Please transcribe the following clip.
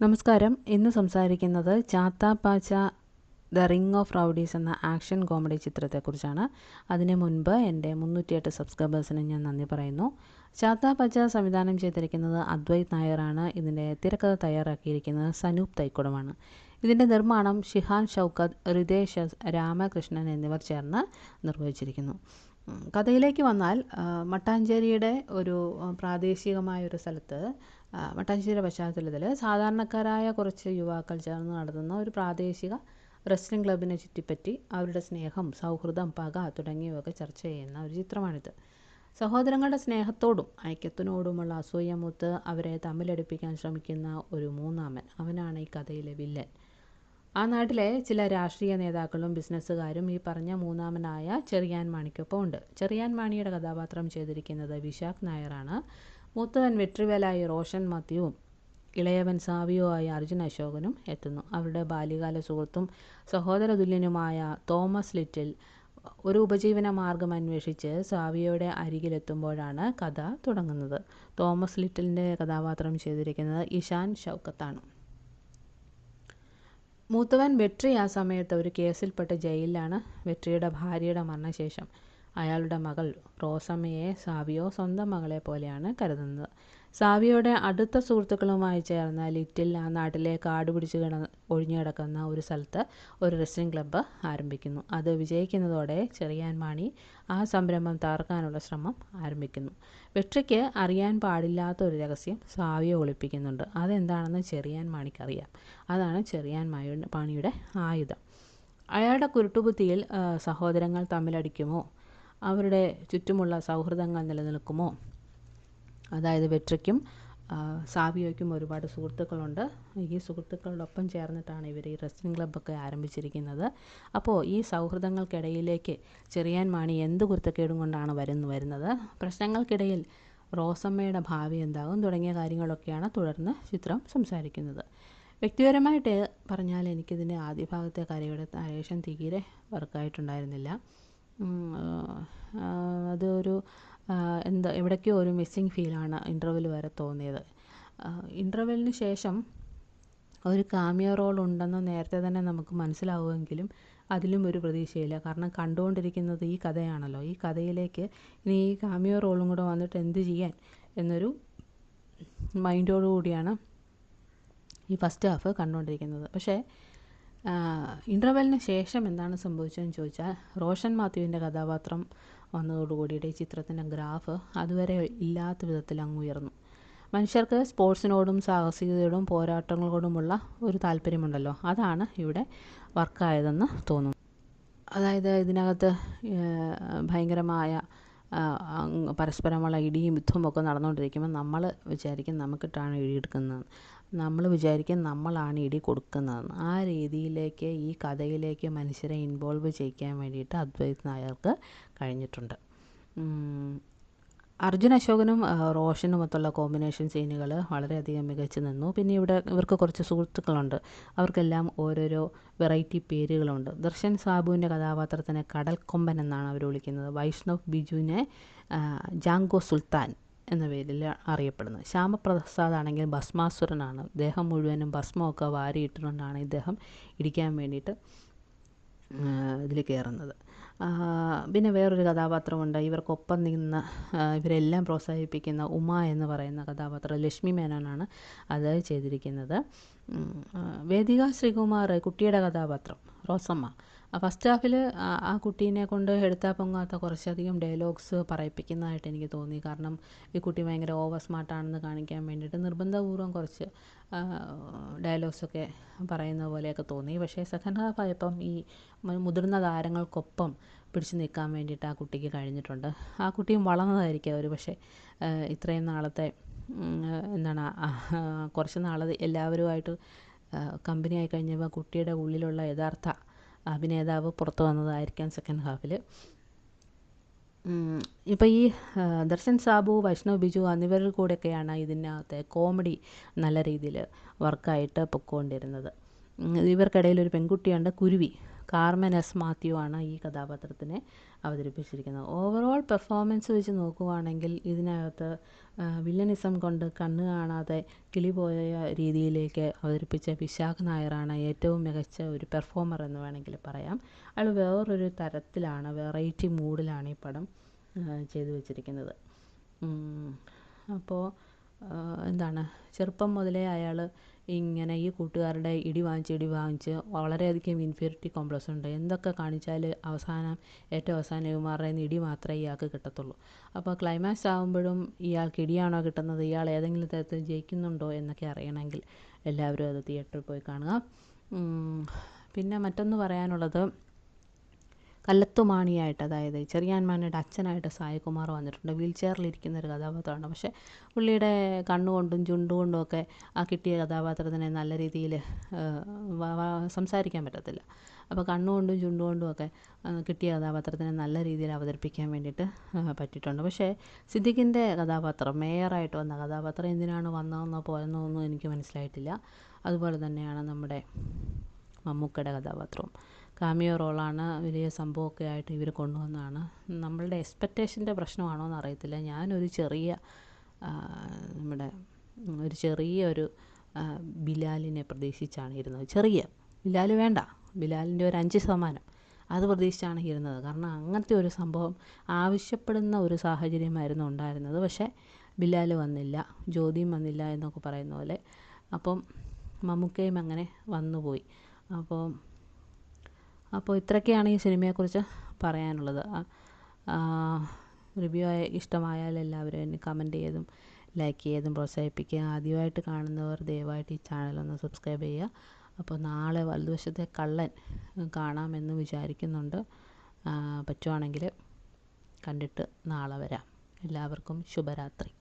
നമസ്കാരം. ഇന്ന് സംസാരിക്കുന്നത് ചാത്താപാച്ച ദ റിംഗ് ഓഫ് റൗഡീസ് എന്ന ആക്ഷൻ കോമഡി ചിത്രത്തെക്കുറിച്ചാണ്. അതിന് മുൻപ് എൻ്റെ 308 സബ്സ്ക്രൈബേഴ്സിന് ഞാൻ നന്ദി പറയുന്നു. ചാത്താപാച്ച സംവിധാനം ചെയ്തിരിക്കുന്നത് അദ്വൈത് നായരാണ്. ഇതിൻ്റെ തിരക്കഥ തയ്യാറാക്കിയിരിക്കുന്നത് സനൂപ് തൈക്കുടമാണ്. ഇതിൻ്റെ നിർമ്മാണം ഷിഹാൻ ഷൗക്കത്ത്, റിതേഷ് എസ്, രാമകൃഷ്ണൻ എന്നിവർ ചേർന്ന് നിർവഹിച്ചിരിക്കുന്നു. കഥയിലേക്ക് വന്നാൽ മട്ടാഞ്ചേരിയുടെ ഒരു പ്രാദേശികമായൊരു സ്ഥലത്ത് മട്ടാഞ്ചേരിയുടെ പശ്ചാത്തലത്തിൽ സാധാരണക്കാരായ കുറച്ച് യുവാക്കൾ ചേർന്ന് നടത്തുന്ന ഒരു പ്രാദേശിക റെസ്ലിംഗ് ക്ലബിനെ ചുറ്റിപ്പറ്റി അവരുടെ സ്നേഹം, സൗഹൃദം, പക തുടങ്ങിയവയൊക്കെ ചർച്ച ചെയ്യുന്ന ഒരു ചിത്രമാണിത്. സഹോദരങ്ങളുടെ സ്നേഹത്തോടും ഐക്യത്തിനോടുമുള്ള അസൂയമൂത്ത് അവരെ തമ്മിലടുപ്പിക്കാൻ ശ്രമിക്കുന്ന ഒരു മൂന്നാമൻ, അവനാണ് ഈ കഥയിലെ വില്ലൻ. ആ നാട്ടിലെ ചില രാഷ്ട്രീയ നേതാക്കളും ബിസിനസ്സുകാരും ഈ പറഞ്ഞ മൂന്നാമനായ ചെറിയാൻ മാണിക്കൊപ്പം ഉണ്ട്. ചെറിയാൻ മാണിയുടെ കഥാപാത്രം ചെയ്തിരിക്കുന്നത് വിശാഖ് നായരാണ്. മൂത്തവൻ വെട്രിവേലായി റോഷൻ മാത്യുവും ഇളയവൻ സാവിയോ ആയി അർജുൻ അശോകനും എത്തുന്നു. അവരുടെ ബാല്യകാല സുഹൃത്തും സഹോദരതുല്യനുമായ തോമസ് ലിറ്റിൽ ഒരു ഉപജീവന മാർഗം അന്വേഷിച്ച് സാവിയോയുടെ അരികിലെത്തുമ്പോഴാണ് കഥ തുടങ്ങുന്നത്. തോമസ് ലിറ്റിലിൻ്റെ കഥാപാത്രം ചെയ്തിരിക്കുന്നത് ഇഷാൻ ഷൗക്കത്താണ്. മൂത്തവൻ വെട്രി ആ സമയത്ത് ഒരു കേസിൽപ്പെട്ട് ജയിലിലാണ്. വെട്രിയുടെ ഭാര്യയുടെ മരണശേഷം അയാളുടെ മകൾ റോസമ്മയെ സാവിയോ സ്വന്തം മകളെ പോലെയാണ് കരുതുന്നത്. സാവിയോയുടെ അടുത്ത സുഹൃത്തുക്കളുമായി ചേർന്ന് ലിറ്റിൽ ആ നാട്ടിലെ കാട് പിടിച്ച് ഒഴിഞ്ഞു കിടക്കുന്ന ഒരു സ്ഥലത്ത് ഒരു റെസ്ലിംഗ് ക്ലബ്ബ് ആരംഭിക്കുന്നു. അത് വിജയിക്കുന്നതോടെ ചെറിയാൻ മാണി ആ സംരംഭം തകർക്കാനുള്ള ശ്രമം ആരംഭിക്കുന്നു. വെട്രിക്ക് അറിയാൻ പാടില്ലാത്ത ഒരു രഹസ്യം സാവിയോ ഒളിപ്പിക്കുന്നുണ്ട്. അതെന്താണെന്ന് ചെറിയാൻ മാണിക്കറിയാം. അതാണ് ചെറിയാൻ മാണിയുടെ ആയുധം. അയാളുടെ കുരുട്ടുബുദ്ധിയിൽ സഹോദരങ്ങൾ തമ്മിലടിക്കുമോ, അവരുടെ ചുറ്റുമുള്ള സൗഹൃദങ്ങൾ നിലനിൽക്കുമോ? അതായത് വെട്രിക്കും സാവിയോയ്ക്കും ഒരുപാട് സുഹൃത്തുക്കളുണ്ട്. ഈ സുഹൃത്തുക്കളോടൊപ്പം ചേർന്നിട്ടാണ് ഇവർ ഈ റെസ്ലിംഗ് ക്ലബ്ബൊക്കെ ആരംഭിച്ചിരിക്കുന്നത്. അപ്പോൾ ഈ സൗഹൃദങ്ങൾക്കിടയിലേക്ക് ചെറിയാൻ മാണി എന്ത് കുരുത്തക്കേടും കൊണ്ടാണ് വരുന്നത്. പ്രശ്നങ്ങൾക്കിടയിൽ റോസമ്മയുടെ ഭാവി എന്താകും തുടങ്ങിയ കാര്യങ്ങളൊക്കെയാണ് തുടർന്ന് ചിത്രം സംസാരിക്കുന്നത്. വ്യക്തിപരമായിട്ട് പറഞ്ഞാൽ എനിക്കിതിൻ്റെ ആദ്യ ഭാഗത്തെ കഥയുടെ നരേഷൻ തീരെ വർക്കായിട്ടുണ്ടായിരുന്നില്ല. അതൊരു എവിടേക്കോ ഒരു മിസ്സിങ് ഫീലാണ് ഇൻ്റർവെൽ വരെ തോന്നിയത്. ഇൻ്റർവെല്ലിന് ശേഷം ഒരു കാമിയോ റോൾ ഉണ്ടെന്ന് നേരത്തെ തന്നെ നമുക്ക് മനസ്സിലാവുമെങ്കിലും അതിലും ഒരു പ്രതീക്ഷയില്ല. കാരണം കണ്ടുകൊണ്ടിരിക്കുന്നത് ഈ കഥയാണല്ലോ. ഈ കഥയിലേക്ക് ഇനി ഈ കാമിയോ റോളും കൂടെ വന്നിട്ട് എന്ത് ചെയ്യാൻ എന്നൊരു മൈൻഡോടുകൂടിയാണ് ഈ ഫസ്റ്റ് ഹാഫ് കണ്ടുകൊണ്ടിരിക്കുന്നത്. പക്ഷേ ഇൻ്റർവെല്ലിന് ശേഷം എന്താണ് സംഭവിച്ചതെന്ന് ചോദിച്ചാൽ റോഷൻ മാത്യുവിൻ്റെ കഥാപാത്രം വന്നതോടുകൂടിയിട്ട് ഈ ചിത്രത്തിൻ്റെ ഗ്രാഫ് അതുവരെ ഇല്ലാത്ത വിധത്തിൽ അങ്ങ് ഉയർന്നു. മനുഷ്യർക്ക് സ്പോർട്സിനോടും സാഹസികതയോടും പോരാട്ടങ്ങളോടുമുള്ള ഒരു താല്പര്യമുണ്ടല്ലോ, അതാണ് ഇവിടെ വർക്കായതെന്ന് തോന്നുന്നു. അതായത് ഇതിനകത്ത് ഭയങ്കരമായ പരസ്പരമുള്ള ഇടിയും യുദ്ധവും ഒക്കെ നടന്നുകൊണ്ടിരിക്കുമ്പോൾ നമ്മൾ വിചാരിക്കും നമുക്കിട്ടാണ് ഇടിയെടുക്കുന്നത്, നമ്മൾ വിചാരിക്കും നമ്മളാണ് ഇടി കൊടുക്കുന്നതെന്ന്. ആ രീതിയിലേക്ക് ഈ കഥയിലേക്ക് മനുഷ്യരെ ഇൻവോൾവ് ചെയ്യിക്കാൻ വേണ്ടിയിട്ട് അദ്വൈത് നായർക്ക് കഴിഞ്ഞിട്ടുണ്ട്. അർജുൻ അശോകനും റോഷനുമൊത്തുള്ള കോമ്പിനേഷൻ സീനുകൾ വളരെയധികം മികച്ചു നിന്നു. പിന്നെ ഇവർക്ക് കുറച്ച് സുഹൃത്തുക്കളുണ്ട്. അവർക്കെല്ലാം ഓരോരോ വെറൈറ്റി പേരുകളുണ്ട്. ദർശൻ സാബുവിൻ്റെ കഥാപാത്രത്തിന് കടൽക്കൊമ്പൻ എന്നാണ് അവർ വിളിക്കുന്നത്. വൈഷ്ണവ് ബിജുവിനെ ജാങ്കോ സുൽത്താൻ എന്ന പേരിൽ അറിയപ്പെടുന്നത്. ശ്യാമപ്രസാദ് ആണെങ്കിൽ ഭസ്മാസുരനാണ്. ദേഹം മുഴുവനും ഭസ്മമൊക്കെ വാരിയിട്ടുകൊണ്ടാണ് ഇദ്ദേഹം ഇടിക്കാൻ വേണ്ടിയിട്ട് ഇതിൽ കയറുന്നത്. പിന്നെ വേറൊരു കഥാപാത്രമുണ്ട്. ഇവർക്കൊപ്പം നിന്ന് ഇവരെല്ലാം പ്രോത്സാഹിപ്പിക്കുന്ന ഉമ എന്ന് പറയുന്ന കഥാപാത്രം ലക്ഷ്മി മേനോനാണ് അത് ചെയ്തിരിക്കുന്നത്. വേദിക ശ്രീകുമാർ കുട്ടിയുടെ കഥാപാത്രം റോസമ്മ. ഫസ്റ്റ് ഹാഫിൽ ആ കുട്ടീനെ കൊണ്ട് എടുത്താൽ പൊങ്ങാത്ത കുറച്ചധികം ഡയലോഗ്സ് പറയിപ്പിക്കുന്നതായിട്ട് എനിക്ക് തോന്നി. കാരണം ഈ കുട്ടി ഭയങ്കര ഓവർ സ്മാർട്ടാണെന്ന് കാണിക്കാൻ വേണ്ടിയിട്ട് നിർബന്ധപൂർവ്വം കുറച്ച് ഡയലോഗ്സൊക്കെ പറയുന്ന പോലെയൊക്കെ തോന്നി. പക്ഷേ സെക്കൻഡ് ഹാഫ് ആയപ്പം ഈ മുതിർന്ന താരങ്ങൾക്കൊപ്പം പിടിച്ചു നിൽക്കാൻ വേണ്ടിയിട്ട് ആ കുട്ടിക്ക് കഴിഞ്ഞിട്ടുണ്ട്. ആ കുട്ടിയും വളർന്നതായിരിക്കും അവർ. പക്ഷേ ഇത്രയും നാളത്തെ കുറച്ച് നാൾ എല്ലാവരുമായിട്ട് കമ്പനി ആയി കഴിഞ്ഞപ്പോൾ കുട്ടിയുടെ ഉള്ളിലുള്ള യഥാർത്ഥ അഭിനേതാവ് പുറത്തു വന്നതായിരിക്കാം സെക്കൻഡ് ഹാഫിൽ. ഇപ്പോൾ ഈ ദർശൻ സാബു, വൈഷ്ണവ് ബിജു എന്നിവരിൽ കൂടെയൊക്കെയാണ് ഇതിനകത്തെ കോമഡി നല്ല രീതിയിൽ വർക്കായിട്ട് പൊയ്ക്കൊണ്ടിരുന്നത്. ഇവർക്കിടയിൽ ഒരു പെൺകുട്ടിയുണ്ട്, കുരുവി. കാർമൻ എസ് മാത്യു ആണ് ഈ കഥാപാത്രത്തിനെ അവതരിപ്പിച്ചിരിക്കുന്നത്. ഓവറോൾ പെർഫോമൻസ് വെച്ച് നോക്കുവാണെങ്കിൽ ഇതിനകത്ത് വില്ലനിസം കൊണ്ട് കണ്ണ് കാണാതെ കിളി പോയ രീതിയിലേക്ക് അവതരിപ്പിച്ച വിശാഖ് നായരാണ് ഏറ്റവും മികച്ച ഒരു പെർഫോമർ എന്ന് വേണമെങ്കിൽ പറയാം. അയാൾ വേറൊരു തരത്തിലാണ്, വെറൈറ്റി മൂഡിലാണ് ഈ പടം ചെയ്തു വച്ചിരിക്കുന്നത്. അപ്പോൾ എന്താണ്, ചെറുപ്പം മുതലേ അയാൾ ഇങ്ങനെ ഈ കൂട്ടുകാരുടെ ഇടി വാങ്ങിച്ച് വളരെയധികം ഇൻഫീരിയോറിറ്റി കോംപ്ലക്സ് ഉണ്ട്. എന്തൊക്കെ കാണിച്ചാൽ ഏറ്റവും അവസാനം ഇവന്മാരുടെ ഇടി മാത്രമേ ഇയാൾക്ക് കിട്ടത്തുള്ളൂ. അപ്പോൾ ക്ലൈമാക്സ് ആകുമ്പോഴും ഇയാൾക്ക് ഇടിയാണോ കിട്ടുന്നത്, ഇയാൾ ഏതെങ്കിലും തരത്തിൽ ജയിക്കുന്നുണ്ടോ എന്നൊക്കെ അറിയണമെങ്കിൽ എല്ലാവരും അത് തിയേറ്ററിൽ പോയി കാണുക. പിന്നെ മറ്റൊന്ന് പറയാനുള്ളത്, കല്ലത്തുമാണിയായിട്ട്, അതായത് ചെറിയാൻ മാനയുടെ അച്ഛനായിട്ട് സായികുമാർ വന്നിട്ടുണ്ട്. വീൽ ചെയറിലിരിക്കുന്ന ഒരു കഥാപാത്രമാണ്. പക്ഷേ പുള്ളിയുടെ കണ്ണുകൊണ്ടും ചുണ്ടുകൊണ്ടും ഒക്കെ ആ കിട്ടിയ കഥാപാത്രത്തിനെ നല്ല രീതിയിൽ സംസാരിക്കാൻ പറ്റത്തില്ല. അപ്പോൾ കണ്ണുകൊണ്ടും ചുണ്ടുകൊണ്ടും ഒക്കെ കിട്ടിയ കഥാപാത്രത്തിനെ നല്ല രീതിയിൽ അവതരിപ്പിക്കാൻ വേണ്ടിയിട്ട് പറ്റിയിട്ടുണ്ട്. പക്ഷേ സിദ്ദിഖിൻ്റെ കഥാപാത്രം, മേയറായിട്ട് വന്ന കഥാപാത്രം എന്തിനാണ് വന്നതെന്നോ പോയെന്നോ എനിക്ക് മനസ്സിലായിട്ടില്ല. അതുപോലെ തന്നെയാണ് നമ്മുടെ മമ്മൂക്കയുടെ കഥാപാത്രവും. കാമിയോ റോളാണ്, വലിയ സംഭവമൊക്കെ ആയിട്ട് ഇവർ കൊണ്ടുവന്നതാണ്. നമ്മളുടെ എക്സ്പെക്റ്റേഷൻ്റെ പ്രശ്നമാണോ എന്ന് അറിയത്തില്ല. ഞാനൊരു ചെറിയൊരു ബിലാലിനെ പ്രതീക്ഷിച്ചാണ് ഇരുന്നത്. ബിലാൽ വേണ്ട, ബിലാലിൻ്റെ ഒരു 5% അത് പ്രതീക്ഷിച്ചാണ് ഇരുന്നത്. കാരണം അങ്ങനത്തെ ഒരു സംഭവം ആവശ്യപ്പെടുന്ന ഒരു സാഹചര്യമായിരുന്നു ഉണ്ടായിരുന്നത്. പക്ഷേ ബിലാൽ വന്നില്ല, ജ്യോതിയും വന്നില്ല എന്നൊക്കെ പറയുന്ന പോലെ. അപ്പം മമ്മൂക്കയും അങ്ങനെ വന്നുപോയി. അപ്പോൾ ഇത്രയൊക്കെയാണ് ഈ സിനിമയെക്കുറിച്ച് പറയാനുള്ളത്. റിവ്യൂ ഇഷ്ടമായാൽ എല്ലാവരും എന്നെ കമൻറ്റ് ചെയ്തും ലൈക്ക് ചെയ്തും പ്രോത്സാഹിപ്പിക്കുക. ആദ്യമായിട്ട് കാണുന്നവർ ദയവായിട്ട് ഈ ചാനലൊന്ന് സബ്സ്ക്രൈബ് ചെയ്യുക. അപ്പോൾ നാളെ വലതുവശത്തെ കള്ളൻ കാണാമെന്ന് വിചാരിക്കുന്നുണ്ട്. പറ്റുവാണെങ്കിൽ കണ്ടിട്ട് നാളെ വരാം. എല്ലാവർക്കും ശുഭരാത്രി.